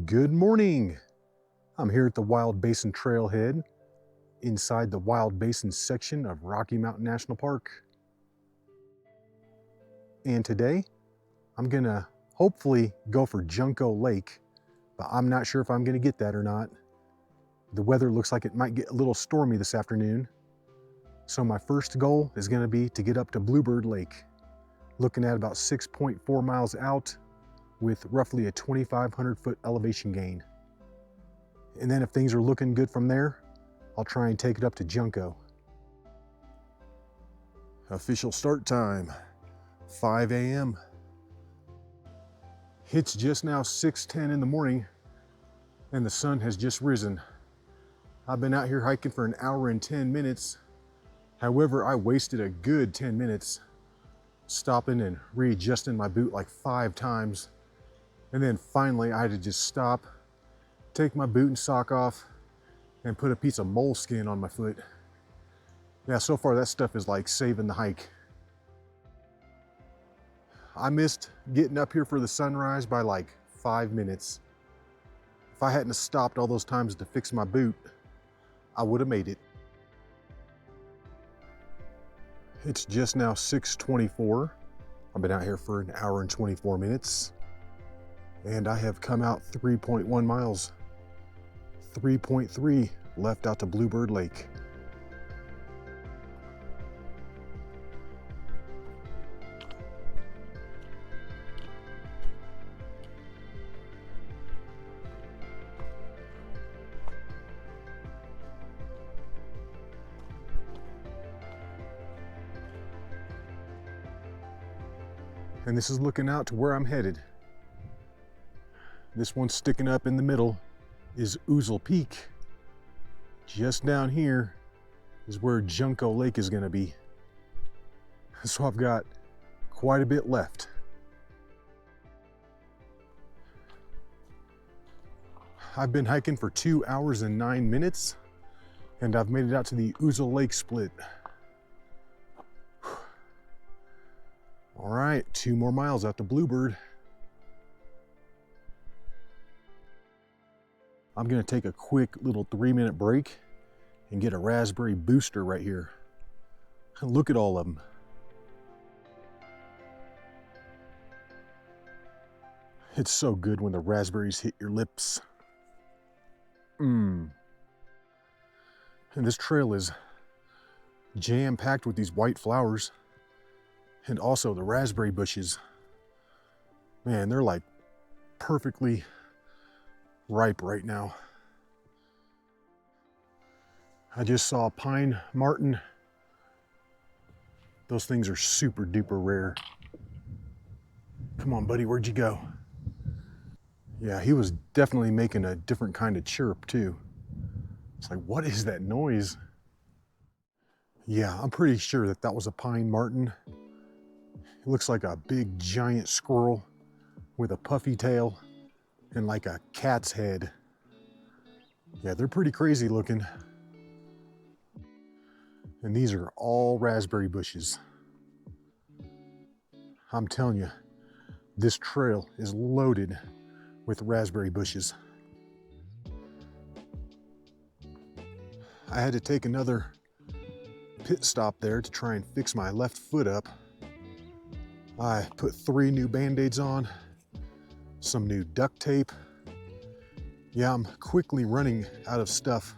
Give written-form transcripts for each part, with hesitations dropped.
Good morning. I'm here at the Wild Basin Trailhead inside the Wild Basin section of Rocky Mountain National Park. And today I'm gonna hopefully go for Junco Lake, but I'm not sure if I'm gonna get that or not. The weather looks like it might get a little stormy this afternoon. So my first goal is gonna be to get up to Bluebird Lake, looking at about 6.4 miles out with roughly a 2,500 foot elevation gain. And then if things are looking good from there, I'll try and take it up to Junco. Official start time, 5 a.m. It's just now 6:10 in the morning and the sun has just risen. I've been out here hiking for an hour and 10 minutes. However, I wasted a good 10 minutes stopping and readjusting my boot like 5 times. And then finally I had to just stop, take my boot and sock off, and put a piece of moleskin on my foot. Yeah, so far that stuff is like saving the hike. I missed getting up here for the sunrise by like 5 minutes. If I hadn't stopped all those times to fix my boot, I would have made it. It's just now 6:24. I've been out here for an hour and 24 minutes. And I have come out 3.1 miles. 3.3 left out to Bluebird Lake. And this is looking out to where I'm headed. This one sticking up in the middle is Ouzel Peak. Just down here is where Junco Lake is gonna be. So I've got quite a bit left. I've been hiking for 2 hours and 9 minutes, and I've made it out to the Ouzel Lake split. All right, 2 more miles out to Bluebird. I'm gonna take a quick little 3-minute break and get a raspberry booster right here. Look at all of them. It's so good when the raspberries hit your lips. And this trail is jam-packed with these white flowers and also the raspberry bushes. Man, they're like perfectly ripe right now. I just saw pine marten. Those things are super duper rare. Come on, buddy, where'd you go? Yeah, he was definitely making a different kind of chirp too. It's like, what is that noise? Yeah, I'm pretty sure that that was a pine marten. It looks like a big giant squirrel with a puffy tail and like a cat's head. Yeah, they're pretty crazy looking. And these are all raspberry bushes. I'm telling you, this trail is loaded with raspberry bushes. I had to take another pit stop there to try and fix my left foot up. I put 3 new band-aids on, some new duct tape. Yeah, I'm quickly running out of stuff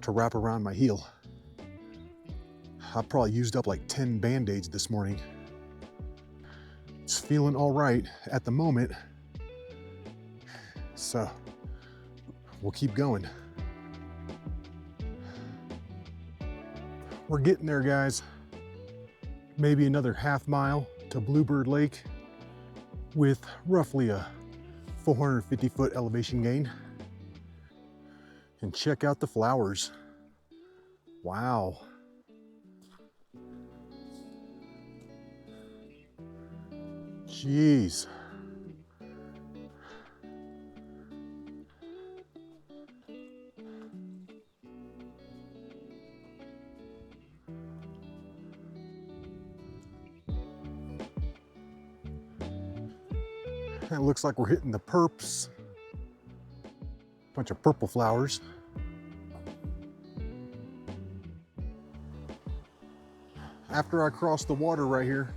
to wrap around my heel. I probably used up like 10 band-aids this morning. It's feeling all right at the moment, so we'll keep going. We're getting there, guys. Maybe another half mile to Bluebird Lake with roughly a 450 foot elevation gain. And check out the flowers. Wow. Jeez. It looks like we're hitting the perps. Bunch of purple flowers. After I cross the water right here,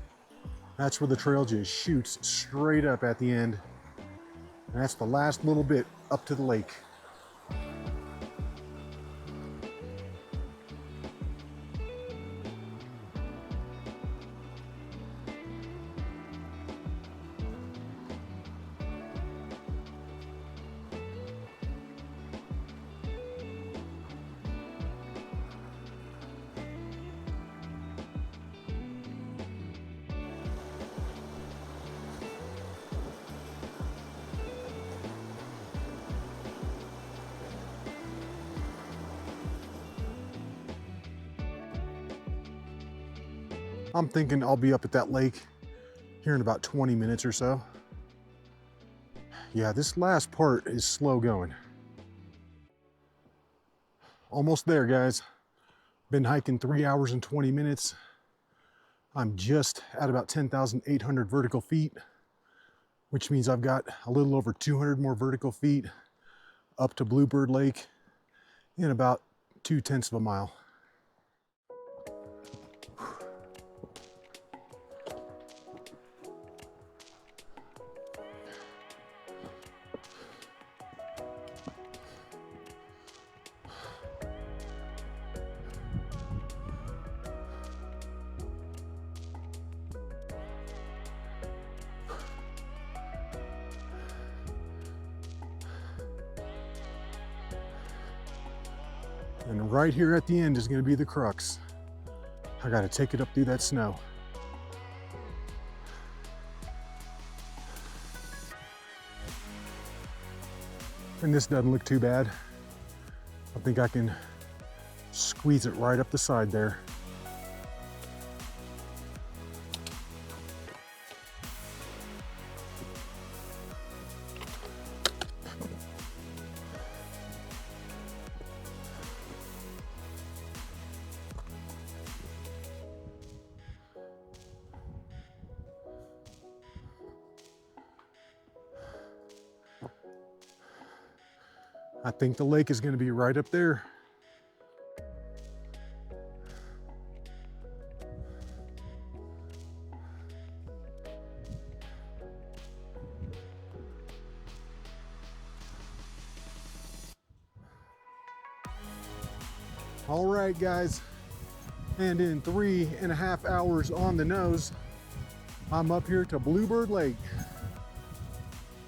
that's where the trail just shoots straight up at the end. And that's the last little bit up to the lake. I'm thinking I'll be up at that lake here in about 20 minutes or so. Yeah, this last part is slow going. Almost there, guys. Been hiking 3 hours and 20 minutes. I'm just at about 10,800 vertical feet, which means I've got a little over 200 more vertical feet up to Bluebird Lake in about 2/10 of a mile. And right here at the end is going to be the crux. I got to take it up through that snow. And this doesn't look too bad. I think I can squeeze it right up the side there. I think the lake is going to be right up there. All right, guys, and in 3.5 hours on the nose, I'm up here to Bluebird Lake,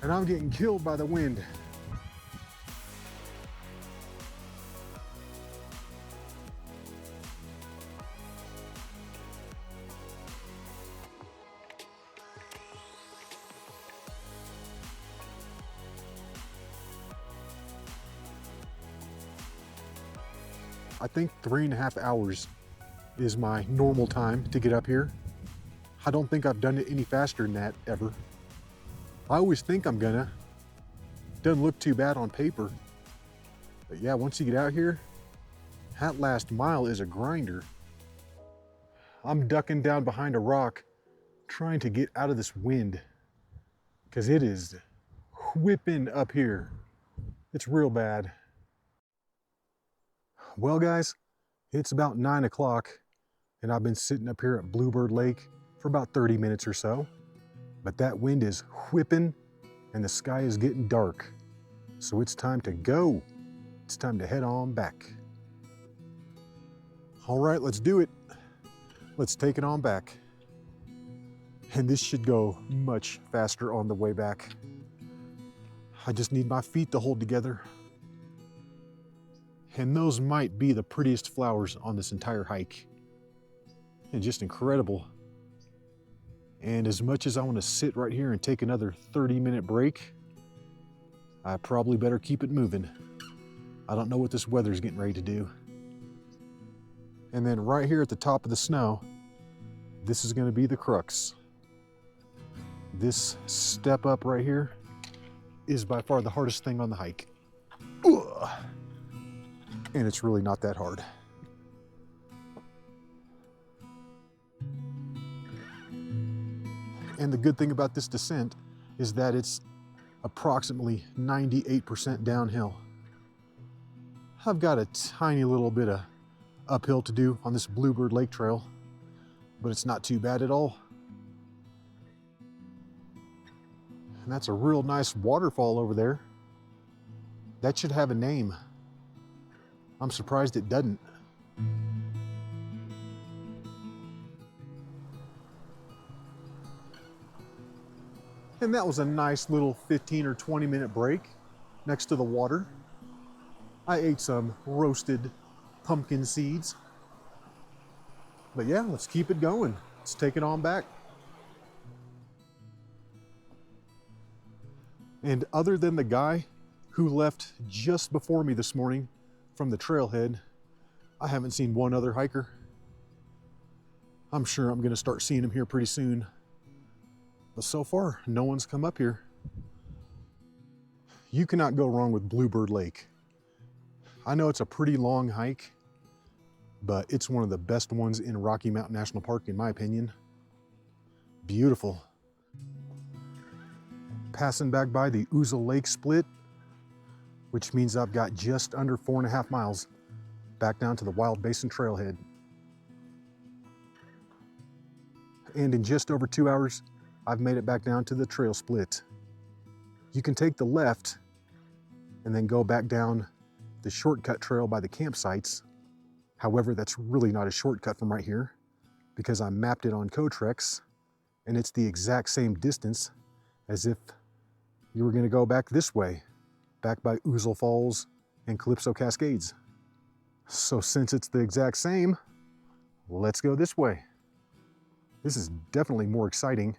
and I'm getting killed by the wind. I think 3.5 hours is my normal time to get up here. I don't think I've done it any faster than that ever. I always think I'm gonna. Doesn't look too bad on paper. But yeah, once you get out here, that last mile is a grinder. I'm ducking down behind a rock, trying to get out of this wind, because it is whipping up here. It's real bad. Well, guys, it's about 9 o'clock, and I've been sitting up here at Bluebird Lake for about 30 minutes or so. But that wind is whipping, and the sky is getting dark. So it's time to go. It's time to head on back. All right, let's do it. Let's take it on back. And this should go much faster on the way back. I just need my feet to hold together. And those might be the prettiest flowers on this entire hike. And just incredible. And as much as I want to sit right here and take another 30-minute break, I probably better keep it moving. I don't know what this weather's getting ready to do. And then right here at the top of the snow, this is going to be the crux. This step up right here is by far the hardest thing on the hike. Ugh. And it's really not that hard. And the good thing about this descent is that it's approximately 98% downhill. I've got a tiny little bit of uphill to do on this Bluebird Lake Trail, but it's not too bad at all. And that's a real nice waterfall over there. That should have a name. I'm surprised it doesn't. And that was a nice little 15 or 20 minute break next to the water. I ate some roasted pumpkin seeds. But yeah, let's keep it going. Let's take it on back. And other than the guy who left just before me this morning from the trailhead, I haven't seen one other hiker. I'm sure I'm gonna start seeing him here pretty soon. But so far, no one's come up here. You cannot go wrong with Bluebird Lake. I know it's a pretty long hike, but it's one of the best ones in Rocky Mountain National Park, in my opinion. Beautiful. Passing back by the Ouzel Lake split, which means I've got just under 4.5 miles back down to the Wild Basin trailhead. And in just over 2 hours, I've made it back down to the trail split. You can take the left and then go back down the shortcut trail by the campsites. However, that's really not a shortcut from right here because I mapped it on Cotrex and it's the exact same distance as if you were gonna go back this way, back by Ouzel Falls and Calypso Cascades. So since it's the exact same, let's go this way. This is definitely more exciting.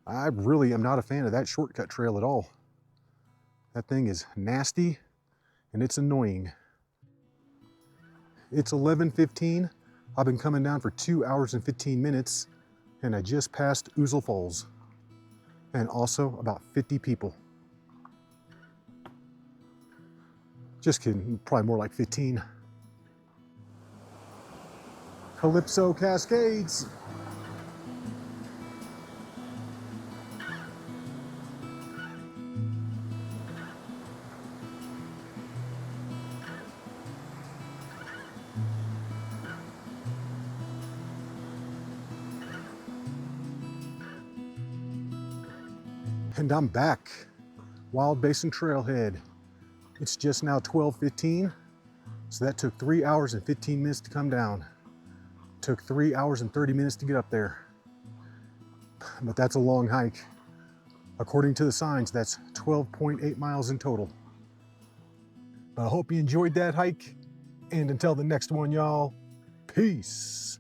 I really am not a fan of that shortcut trail at all. That thing is nasty and it's annoying. It's 11:15. I've been coming down for 2 hours and 15 minutes and I just passed Ouzel Falls and also about 50 people. Just kidding, probably more like 15. Calypso Cascades. And I'm back, Wild Basin Trailhead. It's just now 12:15, so that took 3 hours and 15 minutes to come down. Took 3 hours and 30 minutes to get up there. But that's a long hike. According to the signs, that's 12.8 miles in total. But I hope you enjoyed that hike, and until the next one, y'all, peace.